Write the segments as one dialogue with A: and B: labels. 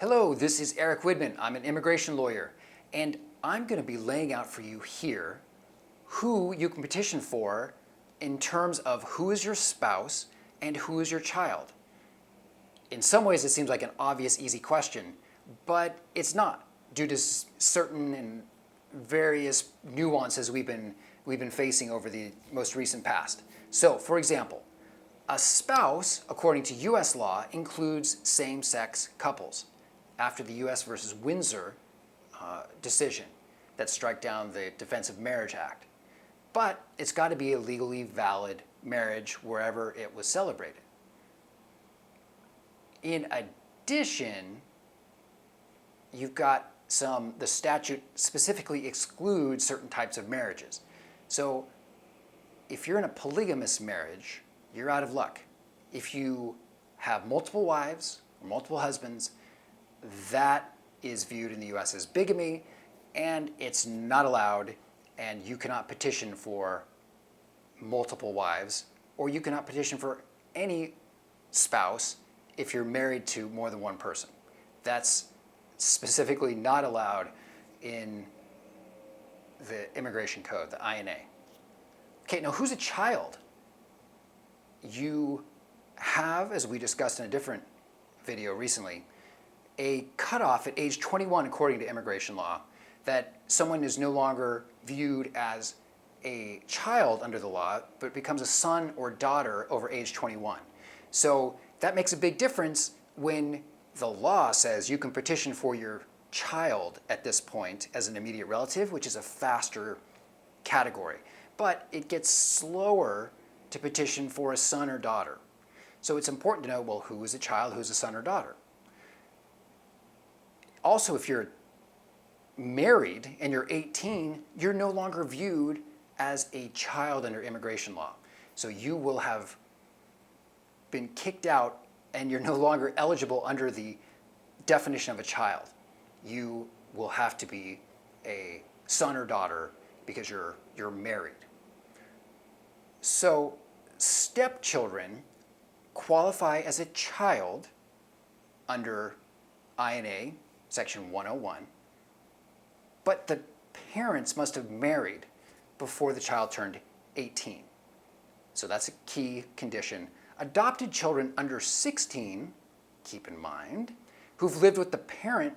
A: Hello, this is Erick Widman. I'm an immigration lawyer, and I'm going to be laying out for you here who you can petition for in terms of who is your spouse and who is your child. In some ways, it seems like an obvious, easy question, but it's not, due to certain and various nuances we've been facing over the most recent past. So, for example, a spouse, according to U.S. law, includes same-sex couples after the U.S. versus Windsor decision that struck down the Defense of Marriage Act. But it's got to be a legally valid marriage wherever it was celebrated. In addition, you've got the statute specifically excludes certain types of marriages. So if you're in a polygamous marriage, you're out of luck. If you have multiple wives or multiple husbands, that is viewed in the U.S. as bigamy, and it's not allowed, and you cannot petition for multiple wives, or you cannot petition for any spouse if you're married to more than one person. That's specifically not allowed in the Immigration Code, the INA. Okay, now who's a child? You have, as we discussed in a different video recently, a cutoff at age 21 according to immigration law, that someone is no longer viewed as a child under the law, but becomes a son or daughter over age 21. So that makes a big difference when the law says you can petition for your child at this point as an immediate relative, which is a faster category. But it gets slower to petition for a son or daughter. So it's important to know, well, who is a child, who's a son or daughter? Also, if you're married and you're 18, you're no longer viewed as a child under immigration law. So you will have been kicked out and you're no longer eligible under the definition of a child. You will have to be a son or daughter because you're married. So stepchildren qualify as a child under INA Section 101, but the parents must have married before the child turned 18. So that's a key condition. Adopted children under 16, keep in mind, who've lived with the parent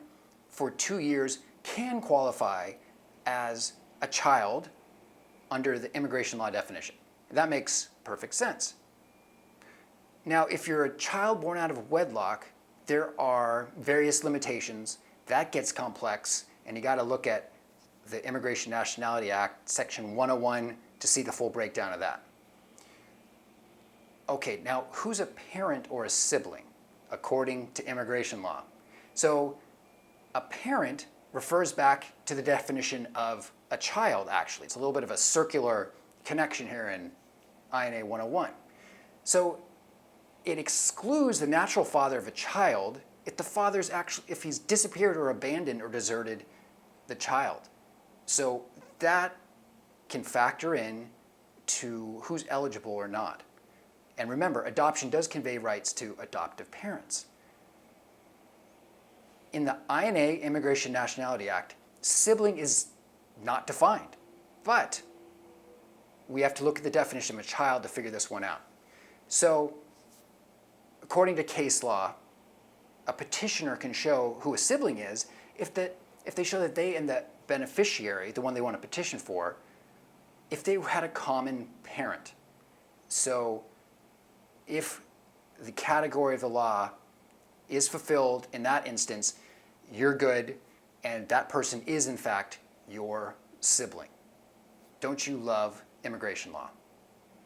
A: for 2 years can qualify as a child under the immigration law definition. That makes perfect sense. Now, if you're a child born out of wedlock, there are various limitations. That gets complex, and you got to look at the Immigration Nationality Act, Section 101, to see the full breakdown of that. Okay, now who's a parent or a sibling according to immigration law? So a parent refers back to the definition of a child, actually. It's a little bit of a circular connection here in INA 101. So it excludes the natural father of a child if he's disappeared or abandoned or deserted the child. So that can factor in to who's eligible or not. And remember, adoption does convey rights to adoptive parents. In the INA, Immigration Nationality Act, sibling is not defined, but we have to look at the definition of a child to figure this one out. So, according to case law, a petitioner can show who a sibling is if they show that they and the beneficiary, the one they want to petition for, if they had a common parent. So if the category of the law is fulfilled in that instance, you're good, and that person is in fact your sibling. Don't you love immigration law?